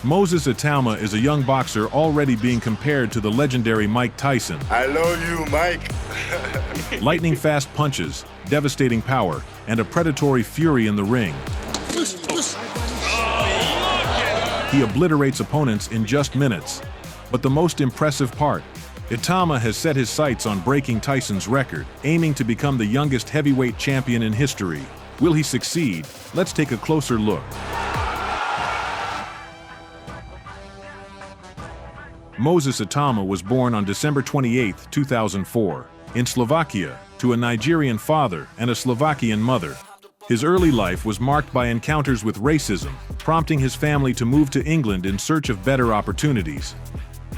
Moses Itauma is a young boxer already being compared to the legendary Mike Tyson. I love you, Mike. Lightning-fast punches, devastating power, and a predatory fury in the ring. He obliterates opponents in just minutes. But the most impressive part, Itauma has set his sights on breaking Tyson's record, aiming to become the youngest heavyweight champion in history. Will he succeed? Let's take a closer look. Moses Itauma was born on December 28, 2004, in Slovakia, to a Nigerian father and a Slovakian mother. His early life was marked by encounters with racism, prompting his family to move to England in search of better opportunities.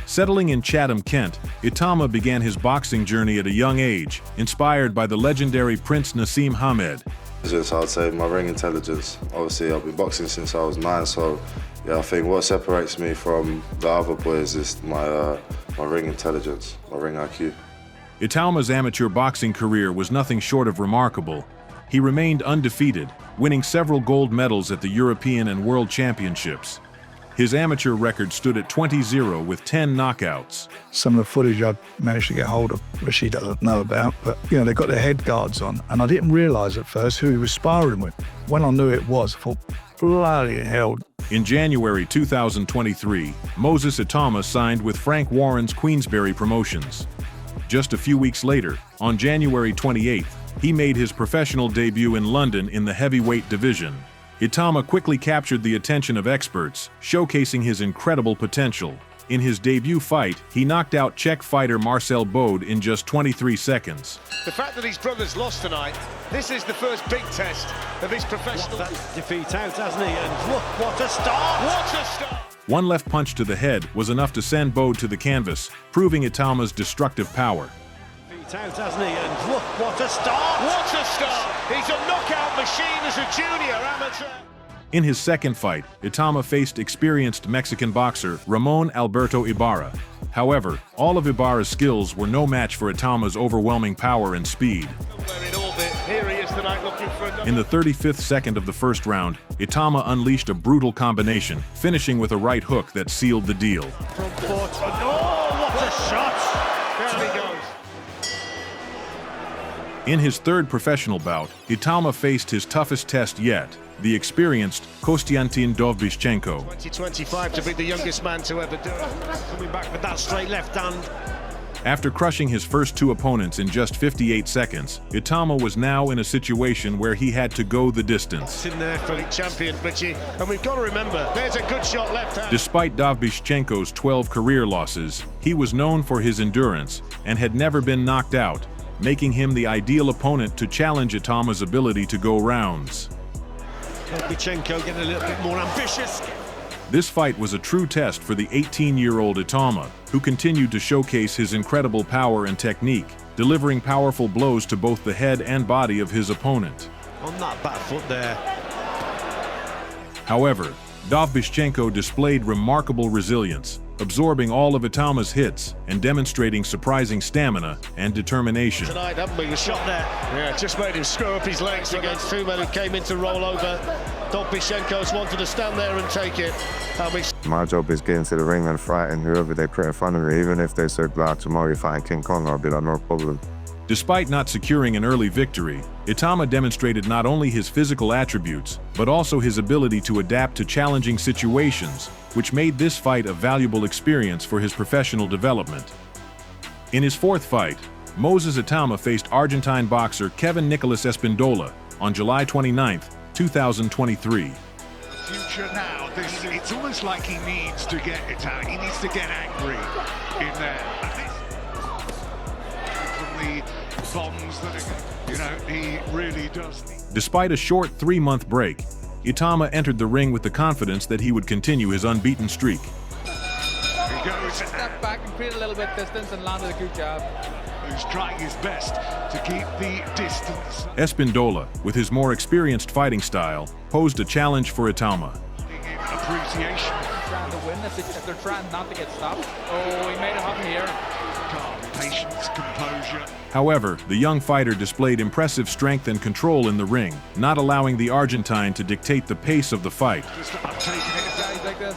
Settling in Chatham, Kent, Itauma began his boxing journey at a young age, inspired by the legendary Prince Nassim Hamed. I'd say my ring intelligence. Obviously, I've been boxing since I was 9, so yeah, I think what separates me from the other boys is my ring intelligence, my ring IQ. Itauma's amateur boxing career was nothing short of remarkable. He remained undefeated, winning several gold medals at the European and World Championships. His amateur record stood at 20-0 with 10 knockouts. Some of the footage I managed to get hold of, which he doesn't know about, but they got their head guards on, and I didn't realise at first who he was sparring with. When I knew it was, I thought, bloody hell. In January 2023, Moses Itauma signed with Frank Warren's Queensberry Promotions. Just a few weeks later, on January 28th, he made his professional debut in London in the heavyweight division. Itauma quickly captured the attention of experts, showcasing his incredible potential. In his debut fight, he knocked out Czech fighter Marcel Bode in just 23 seconds. The fact that his brothers lost tonight, this is the first big test of his professional defeat out, hasn't he? And look, what a start! What a start! One left punch to the head was enough to send Bode to the canvas, proving Itauma's destructive power. Defeat out, hasn't he? And look, what a start! What a start! He's a knockout machine as a junior amateur. In his second fight, Itauma faced experienced Mexican boxer Ramon Alberto Ibarra. However, all of Ibarra's skills were no match for Itauma's overwhelming power and speed. In the 35th second of the first round, Itauma unleashed a brutal combination, finishing with a right hook that sealed the deal. Oh, what a shot! There he goes. In his third professional bout, Itauma faced his toughest test yet, the experienced Kostiantin Dovbyshchenko. 2025 to be the youngest man to ever do it. Coming back with that straight left hand. After crushing his first two opponents in just 58 seconds, Itauma was now in a situation where he had to go the distance. In there for the champion, Richie, and we've got to remember, there's a good shot left hand. Despite Dovbyshchenko's 12 career losses, he was known for his endurance and had never been knocked out, making him the ideal opponent to challenge Itauma's ability to go rounds. Dovbyshchenko getting a little bit more ambitious. This fight was a true test for the 18-year-old Itauma, who continued to showcase his incredible power and technique, delivering powerful blows to both the head and body of his opponent. On that back foot there. However, Dovbyshchenko displayed remarkable resilience, absorbing all of Itauma's hits and demonstrating surprising stamina and determination. Tonight, haven't we? The shot there. Yeah, just made him screw up his legs against two men who came in to roll over. Dovbyshchenko's wanted to stand there and take it. My job is getting to the ring and fighting whoever they put in front of me. Even if they said, "Glad tomorrow you're fighting King Kong," I'll be like, "No problem." Despite not securing an early victory, Itauma demonstrated not only his physical attributes, but also his ability to adapt to challenging situations, which made this fight a valuable experience for his professional development. In his fourth fight, Moses Itauma faced Argentine boxer Kevin Nicolas Espindola on July 29, 2023. Future now, it's almost like he needs to get it out. He needs to get angry in there. From the bombs that he really does. Despite a short 3-month break, Itauma entered the ring with the confidence that he would continue his unbeaten streak. He goes. Step back and create a little bit of distance and landed a good jab. He's trying his best to keep the distance. Espindola, with his more experienced fighting style, posed a challenge for Itauma. Appreciation. Trying to win if they're trying not to get stopped. Oh, he made it happen here. Calm, patience, composure. However, the young fighter displayed impressive strength and control in the ring, not allowing the Argentine to dictate the pace of the fight. Just taking it. Guys like this.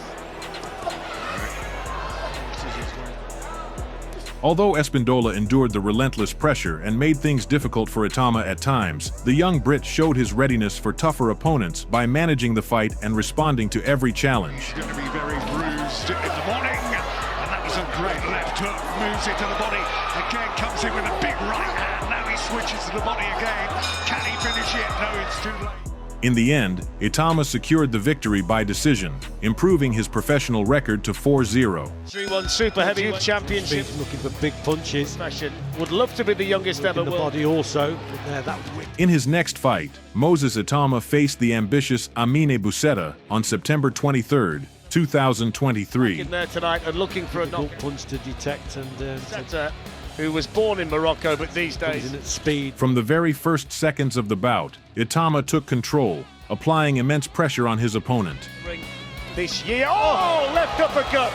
Although Espindola endured the relentless pressure and made things difficult for Itauma at times, the young Brit showed his readiness for tougher opponents by managing the fight and responding to every challenge. He's going to be very bruised in the morning, and that was a great left hook, moves it to the body, again comes in with a big right hand, now he switches to the body again. Can he finish it? No, it's too late. In the end, Itauma secured the victory by decision, improving his professional record to 4-0. 3-1 Super Heavyweight Championship. He's looking for big punches. Would love to be the youngest ever In the world. body also. But that was wicked. In his next fight, Moses Itauma faced the ambitious Amine Busetta on September 23, 2023. In there tonight and looking for a knock. Punch to detect and Busetta, who was born in Morocco, but these days at speed. From the very first seconds of the bout, Itauma took control, applying immense pressure on his opponent. this year. Oh, left uppercut.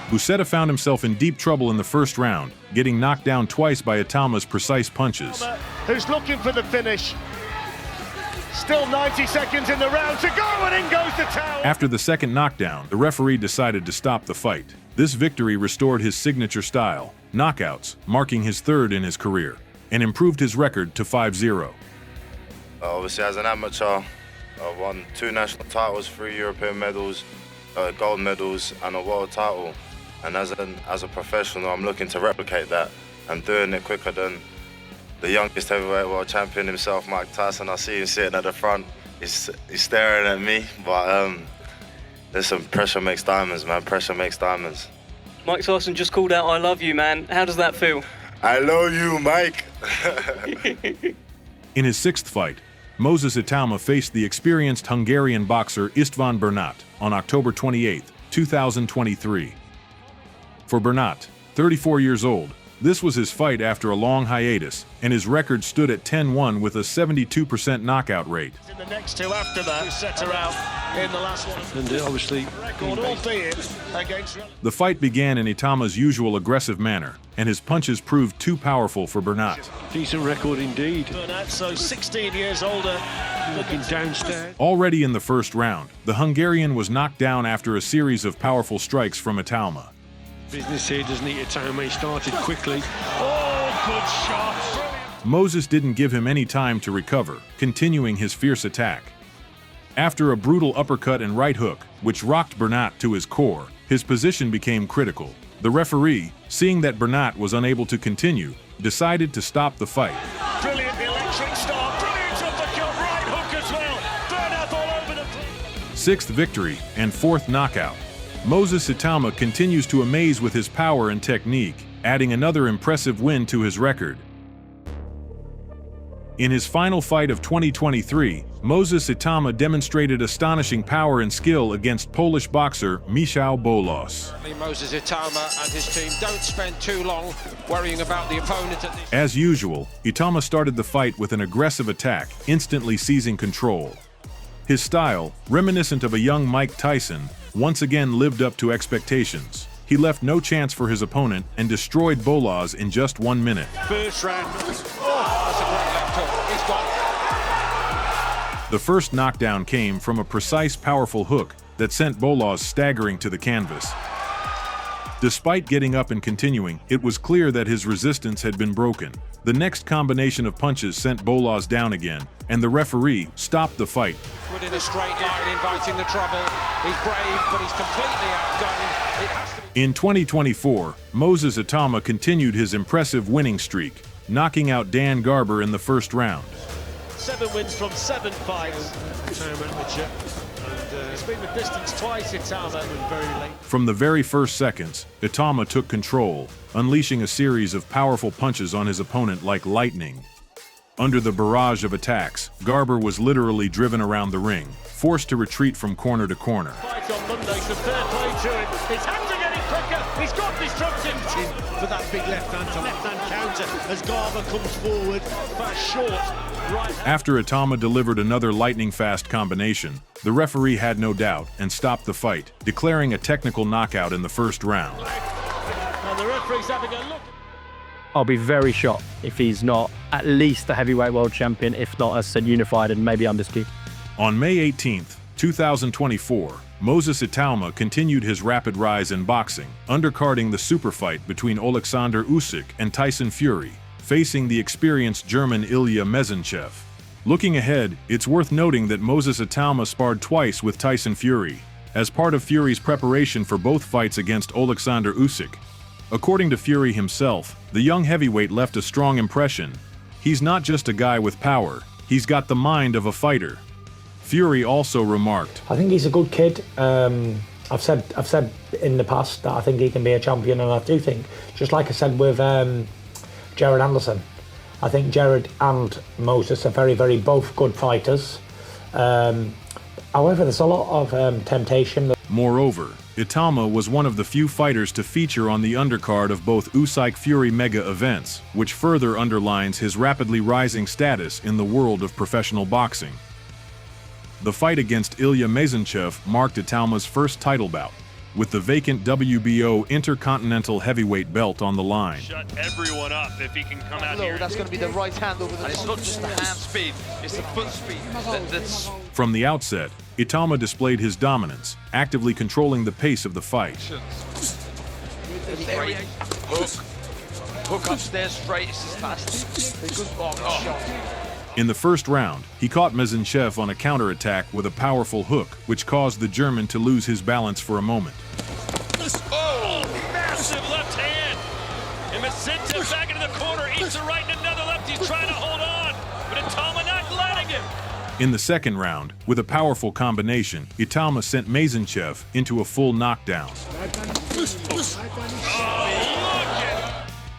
Busetta found himself in deep trouble in the first round, getting knocked down twice by Itauma's precise punches. Who's looking for the finish. Still 90 seconds in the round to go, and in goes the towel. After the second knockdown, the referee decided to stop the fight. This victory restored his signature style, knockouts, marking his third in his career, and improved his record to 5-0. Obviously, as an amateur, I won 2 national titles, 3 European medals, gold medals, and a world title. And as a professional, I'm looking to replicate that and doing it quicker than the youngest heavyweight world champion himself, Mike Tyson. I see him sitting at the front. He's staring at me, but listen, pressure makes diamonds, man. Pressure makes diamonds. Mike Tyson just called out, "I love you, man." How does that feel? I love you, Mike. In his 6th fight, Moses Itauma faced the experienced Hungarian boxer István Bernat on October 28, 2023. For Bernat, 34 years old, this was his fight after a long hiatus, and his record stood at 10-1 with a 72% knockout rate. In the next 2 after that, set her out in the last one. And obviously, Record, albeit against. The fight began in Itauma's usual aggressive manner, and his punches proved too powerful for Bernat. decent record indeed. Bernat, so 16 years older. Looking downstairs. Already in the first round, the Hungarian was knocked down after a series of powerful strikes from Itauma. Business here doesn't need a time. He started quickly. Oh, good shot. Moses didn't give him any time to recover, continuing his fierce attack. After a brutal uppercut and right hook, which rocked Bernat to his core, his position became critical. The referee, seeing that Bernat was unable to continue, decided to stop the fight. Brilliant electric start. Brilliant uppercut, right hook as well. Bernat all over the place. 6th victory and 4th knockout. Moses Itauma continues to amaze with his power and technique, adding another impressive win to his record. In his final fight of 2023, Moses Itauma demonstrated astonishing power and skill against Polish boxer Michał Bolos. Moses Itauma and his team don't spend too long worrying about the opponent at this. As usual, Itauma started the fight with an aggressive attack, instantly seizing control. His style, reminiscent of a young Mike Tyson, once again lived up to expectations. He left no chance for his opponent and destroyed Bolos in just 1 minute. First round. That's a great left hook. He's gone. The first knockdown came from a precise, powerful hook that sent Bolos staggering to the canvas. Despite getting up and continuing, it was clear that his resistance had been broken. The next combination of punches sent Bolos down again, and the referee stopped the fight. Within a straight line, inviting the trouble. He's brave, but he's completely outgunned. It has to be. In 2024, Moses Itauma continued his impressive winning streak, knocking out Dan Garber in the first round. 7 wins from 7 fights. It's been the distance twice, Itauma. Very late. From the very first seconds, Itauma took control, unleashing a series of powerful punches on his opponent like lightning. Under the barrage of attacks, Garber was literally driven around the ring, forced to retreat from corner to corner. Fight on Monday, so fair play to him. His hands are getting quicker. He's got destruction. For that big left-hand Counter as Garber comes forward. Fast short. Right. After Itauma delivered another lightning-fast combination, the referee had no doubt and stopped the fight, declaring a technical knockout in the first round. And the referee's having a look. I'll be very shocked if he's not at least the heavyweight world champion, if not, as said, unified and maybe undisputed. On May 18, 2024, Moses Itauma continued his rapid rise in boxing, undercarding the super fight between Alexander Usyk and Tyson Fury, facing the experienced German Ilya Mezentchev. Looking ahead, it's worth noting that Moses Itauma sparred twice with Tyson Fury, as part of Fury's preparation for both fights against Alexander Usyk. According to Fury himself, the young heavyweight left a strong impression. He's not just a guy with power, he's got the mind of a fighter. Fury also remarked, I think he's a good kid. I've said in the past that I think he can be a champion, and I do think, just like I said with Jared Anderson, I think Jared and Moses are very, very both good fighters. However, there's a lot of temptation. Moreover, Itauma was one of the few fighters to feature on the undercard of both Usyk-Fury mega events, which further underlines his rapidly rising status in the world of professional boxing. The fight against Ilya Mezentchev marked Itauma's first title bout, with the vacant WBO Intercontinental Heavyweight belt on the line. Shut everyone up if he can come out here. That's going to be the right hand over the... And it's not just the hand speed, it's the foot speed. That's... From the outset, Itauma displayed his dominance, actively controlling the pace of the fight. Hook upstairs straight, it's as fast. In the first round, he caught Mezentchev on a counterattack with a powerful hook, which caused the German to lose his balance for a moment. Oh, massive left hand! And Mezentchev back into the corner, eats a right and another left. He's trying to hold on, but Itauma not letting him. In the second round, with a powerful combination, Itauma sent Mezentchev into a full knockdown.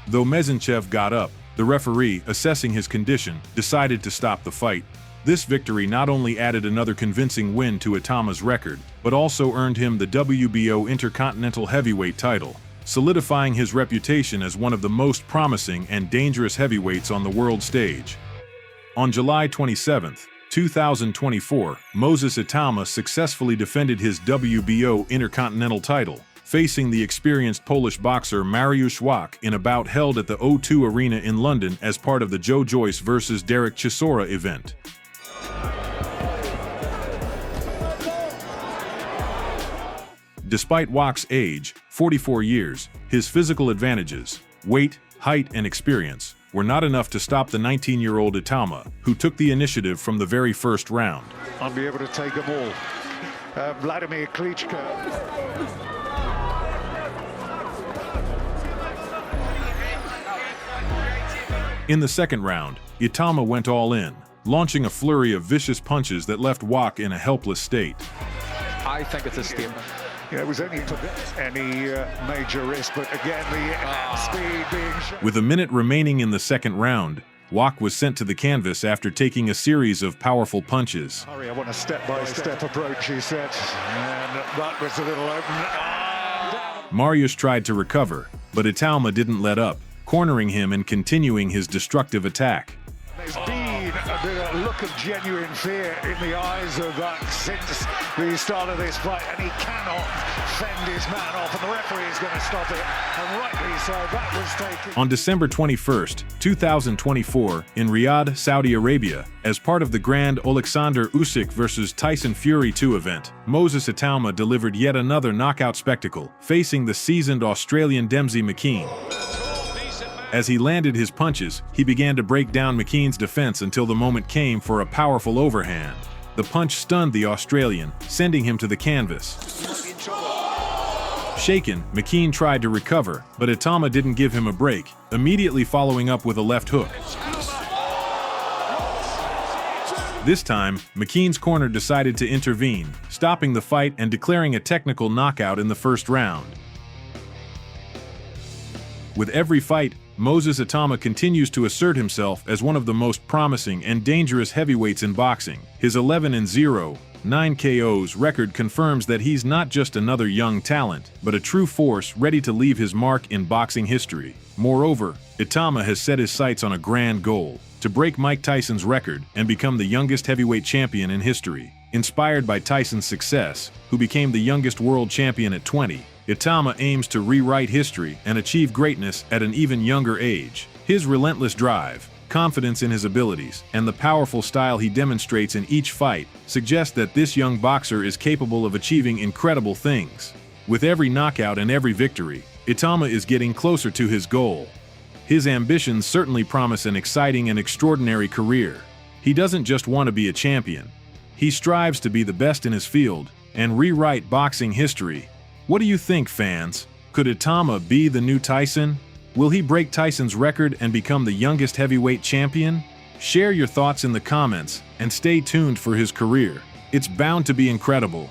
Though Mezentchev got up, the referee, assessing his condition, decided to stop the fight. This victory not only added another convincing win to Itauma's record, but also earned him the WBO Intercontinental Heavyweight title, solidifying his reputation as one of the most promising and dangerous heavyweights on the world stage. On July 27, 2024, Moses Itauma successfully defended his WBO Intercontinental title, facing the experienced Polish boxer Mariusz Wach in a bout held at the O2 Arena in London as part of the Joe Joyce vs. Derek Chisora event. Despite Wach's age, 44 years, his physical advantages, weight, height, and experience, were not enough to stop the 19-year-old Itauma, who took the initiative from the very first round. I'll be able to take them all. Vladimir Klitschko. In the second round, Itauma went all in, launching a flurry of vicious punches that left Wach in a helpless state. I think it's a statement. Yeah, it was only any major risk, but again, the speed being shown. With a minute remaining in the second round, Wach was sent to the canvas after taking a series of powerful punches. Hurry, I want a step-by-step approach, he said, and that was a little open. Mariusz tried to recover, but Itauma didn't let up, cornering him and continuing his destructive attack. There's been a look of genuine fear in the eyes of that since the start of this fight, and he cannot fend his man off, and the referee is going to stop it, and rightly so. That was taken. On December 21st, 2024, in Riyadh, Saudi Arabia, as part of the grand Alexander Usyk vs. Tyson Fury 2 event, Moses Itauma delivered yet another knockout spectacle, facing the seasoned Australian Dempsey McKean. As he landed his punches, he began to break down McKean's defense until the moment came for a powerful overhand. The punch stunned the Australian, sending him to the canvas. Shaken, McKean tried to recover, but Itauma didn't give him a break, immediately following up with a left hook. This time, McKean's corner decided to intervene, stopping the fight and declaring a technical knockout in the first round. With every fight, Moses Itauma continues to assert himself as one of the most promising and dangerous heavyweights in boxing. His 11-0, 9 KOs record confirms that he's not just another young talent, but a true force ready to leave his mark in boxing history. Moreover, Itauma has set his sights on a grand goal: to break Mike Tyson's record and become the youngest heavyweight champion in history. Inspired by Tyson's success, who became the youngest world champion at 20, Itauma aims to rewrite history and achieve greatness at an even younger age. His relentless drive, confidence in his abilities and the powerful style he demonstrates in each fight suggest that this young boxer is capable of achieving incredible things. With every knockout and every victory, Itauma is getting closer to his goal. His ambitions certainly promise an exciting and extraordinary career. He doesn't just want to be a champion. He strives to be the best in his field and rewrite boxing history. What do you think, fans? Could Itauma be the new Tyson? Will he break Tyson's record and become the youngest heavyweight champion? Share your thoughts in the comments and stay tuned for his career. It's bound to be incredible.